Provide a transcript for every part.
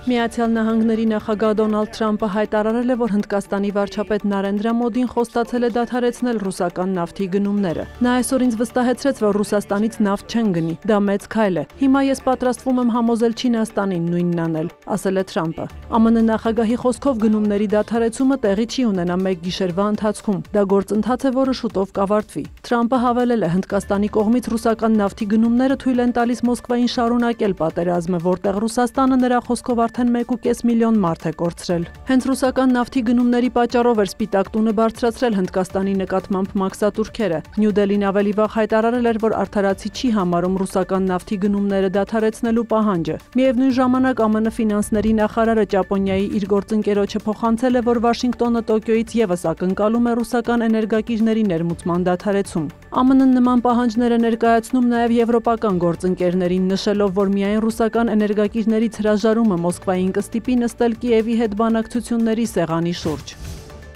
Միացյալ Նահանգների նախագահ Դոնալդ Թրամփը հայտարարել է, որ Հնդկաստանի վարչապետ Նարենդրա Մոդին խոստացել է դադարեցնել ռուսական նավթի գնումները։ Նա այսօր ինձ վստահեցրեց, որ Ռուսաստանից նավթ չեն գնի։ Դա մեծ քայլ է։ Հիմա ես պատրաստվում եմ համոզել Չինաստանին նույնն անել, ասել է Թրամփը։ ԱՄՆ նախագահի խոսքով գնումների դադարեցումը տեղի չի ունենա մեկ գիշերվա ընթացքում։ Դա գործընթաց է, որը շուտով կավարտվի։ Թրամփը հավելել է, Հնդկաստանի կողմից ռուսական նավթի գնումները թույլ են տալիս Մոսկվային շարունակել պատերազմը, որտեղ Ռուսաստանը նրա խոսքով արդեն 1.5 միլիոն մարդ է կորցրել։ Հենց ռուսական նավթի գնումների պատճառով էր Սպիտակ տունը բարձրացրել Հնդկաստանի նկատմամբ մաքսատուրքերը։ Նյու Դելին ավելի վաղ հայտարարել էր, որ արդարացի չի համարում ռուսական նավթի գնումները դադարեցնելու պահանջը։ Միևնույն ժամանակ ԱՄՆ ֆինանսների նախարարը Ճապոնիայի իր գործընկերոջը փոխանցել է, որ Վաշինգտոնը Տոկիոյից եւս ակնկալում է ռուսական էներգակիրների ներմուծման դադարեցում։ ԱՄՆ-ն նման պահանջներ է ներկայացնում նաև եվրոպական գործընկերներին, նշելով, որ միայն ռուսական էներգակիրներից հրաժարումը Մոսկվային կստիպի նստել Կիևի հետ բանակցությունների սեղանի շուրջ։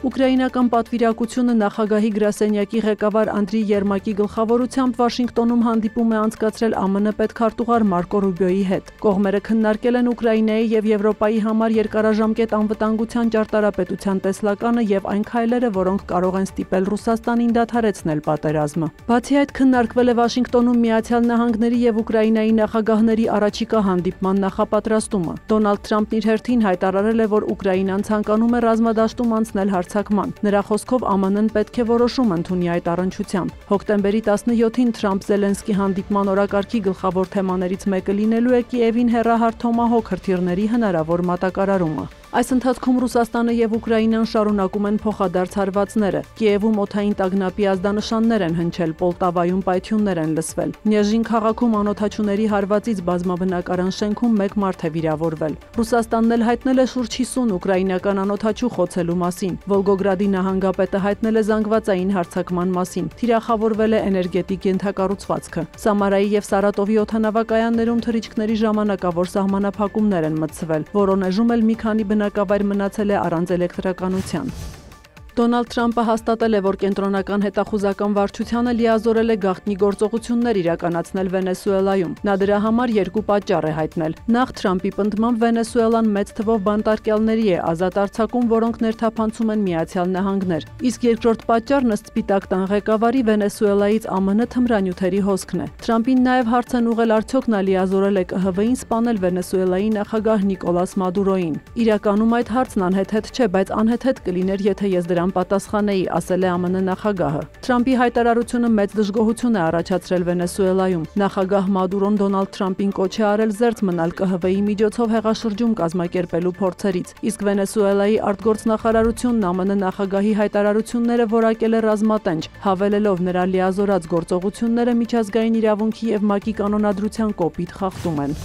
Ուկրաինական պատվիրակությունը նախագահի գրասենյակի ղեկավար Անդրիյ Երմակի գլխավորությամբ Վաշինգտոնում հանդիպում է անցկացրել ԱՄՆ պետքարտուղար Մարկո Ռուբիոյի հետ։ Կողմերը քննարկել են Ուկրաինայի եւ Եվրոպայի համար երկարաժամկետ անվտանգության ճարտարապետության տեսլականը եւ այն քայլերը, որոնք կարող են ստիպել Ռուսաստանին դադարեցնել պատերազմը։ Բացի այդ, քննարկվել է Վաշինգտոնում Միացյալ Նահանգների եւ Ուկրաինայի նախագահների առաջիկա հանդիպման նախապատրաստումը։ Դոնալդ Թրամփն իր հերթին հայտարարել է, որ Ուկրաինան ցանկանում է ռազմադաշտում անցնել Նրա խոսքով ԱՄՆ-ն պետք է որոշում ընդունի այդ առնչությամբ։ Հոկտեմբերի 17-ին Թրամփ-Զելենսկի հանդիպման օրակարգի գլխավոր թեմաներից մեկը լինելու է Կիևին հեռահար Թոմահոք հրթիռների հնարավոր մատակարարումը։ Այս ընթացքում Ռուսաստանը եւ Ուկրաինան շարունակում են փոխադարձ հարվածները։ Կիևում օդային տագնապի ազդանշաններ են հնչել, Պոլտավայում պայթյուններ են լսվել։ Նեժին քաղաքում անօդաչուների հարվածից բազմաբնակարան շենքում 1 մարդ է վիրավորվել։ Ռուսաստանն էլ հայտնել է շուրջ 50 ուկրաինական անօդաչու խոցելու մասին։ Վոլգոգրադի նահանգապետը հայտնել է զանգվածային հարձակման մասին։ Թիրախավորվել է էներգետիկ ենթակառուցվածքը։ Սամարայի եւ Սարատովի օդանավակայաններում թռիչքների ժամանակավոր սահմանափակումներ են մտցվել։ Վորոնեժում էլ մի քանի բնակավայր մնացել է առանց էլեկտրականության։ Դոնալդ Թրամփը հաստատել է, որ կենտրոնական հետախուզական վարչությանը լիազորել է գաղտնի գործողություններ իրականացնել Վենեսուելայում։ Նա դրա համար 2 պատճառ է հայտնել։ Նախ Թրամփի պնդմամբ Վենեսուելան մեծ թվով բանտարկյալների է ազատ արձակում, որոնք ներթափանցում են Միացյալ Նահանգներ։ Իսկ երկրորդ պատճառն ըստ Սպիտակ տան ղեկավարի Վենեսուելայից ԱՄՆ թմրանյութերի հոսքն է։ Թրամփին նաև հարց են ուղղել, արդյոք նա լիազորել է ԿՀՎ-ին սպանել Վենեսուելայի նախագահ Նիկոլաս Մադուրոյին։ Իրականում այդ հարցն անհեթեթ չէ, բայց անհեթեթ կլիներ, եթե ես դրան պատասխանեի, ասել է ԱՄՆ նախագահը։ Թրամփի հայտարարությունը մեծ դժգոհություն է առաջացրել Վենեսուելայում։ Նախագահ Մադուրոն Դոնալդ Թրամփին կոչ է արել զերծ մնալ ԿՀՎ-ի միջոցով հեղաշրջում կազմակերպելու փորձերից։ Իսկ Վենեսուելայի արտգործնախարարությունն ԱՄՆ նախագահի հայտարարությունները որակել է ռազմատենչ, հավելելով նրա լիազորած գործողությունները միջազգային իրավունքի եւ ՄԱԿ-ի կանոնադրության կոպիտ խախտում են։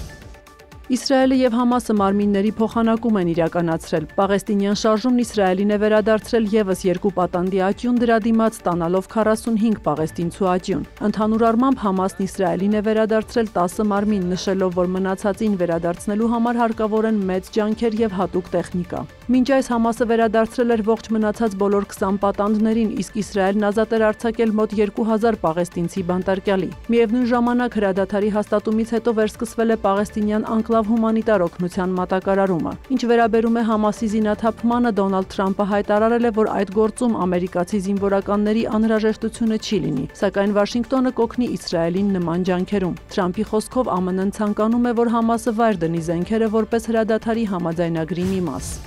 Իսրայելը եւ Համասը մարմինների փոխանակում են իրականացրել։ Պաղեստինյան շարժումն Իսրայելին է վերադարձրել եւս 2 պատանդի աճյուն, դրա դիմաց ստանալով 45 պաղեստինցու աճյուն։ Ընդհանուր առմամբ Համասն Իսրայելին է վերադարձրել 10 մարմին, նշելով, որ մնացածին վերադարձնելու համար հարկավոր են մեծ ջանքեր եւ հատուկ տեխնիկա։ Մինչ այս Համասը վերադարձրել էր ողջ մնացած բոլոր 20 պատանդներին, իսկ Իսրայելն ազատ էր արձակել մոտ 2000 պաղեստինցի բանտարկյալի։ Միևնույն ժամանակ հրադադարի հաստատումից հետո վերսկսվել է պաղեստինյան անկլավ հումանիտար օգնության մատակարարումը։ Ինչ վերաբերում է Համասի զինաթափմանը, Դոնալդ Թրամփը հայտարարել է, որ այդ գործում ամերիկացի զինվորականների անհրաժեշտությունը չի լինի, սակայն Վաշինգտոնը կօգնի Իսրայելին նման ջանքերում։ Թրամփի խոսքով ԱՄՆ-ն ցանկանում է, որ Համասը վայր դնի զենքերը որպես հրադադարի համաձայնագրի մի մաս։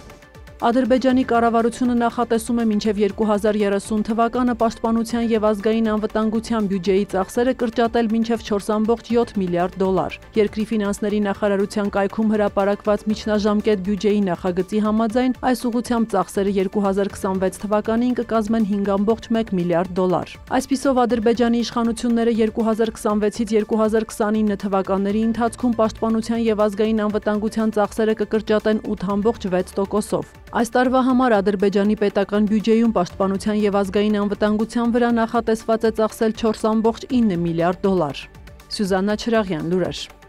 Ադրբեջանի կառավարությունը նախատեսում է մինչև 2030 թվականը պաշտպանության եւ ազգային անվտանգության բյուջեի ծախսերը կրճատել մինչև 4.7 միլիարդ դոլար։ Երկրի ֆինանսների նախարարության կայքում հրապարակված միջնաժամկետ բյուջեի նախագծի համաձայն այս ուղղությամբ ծախսերը 2026 թվականին կկազմեն 5.1 միլիարդ դոլար։ Այսպիսով Ադրբեջանի իշխանությունները 2026-ից 2029 թվականների ընթացքում պաշտպանության եւ ազգային անվտանգության ծախսերը կկրճատեն 8.6%-ով։ Այս տարվա համար Ադրբեջանի պետական բյուջեում պաշտպանության եւ ազգային անվտանգության վրա նախատեսված է ծախսել 4.9 միլիարդ դոլար։ Սյուզաննա Չրաղյան, լուրեր։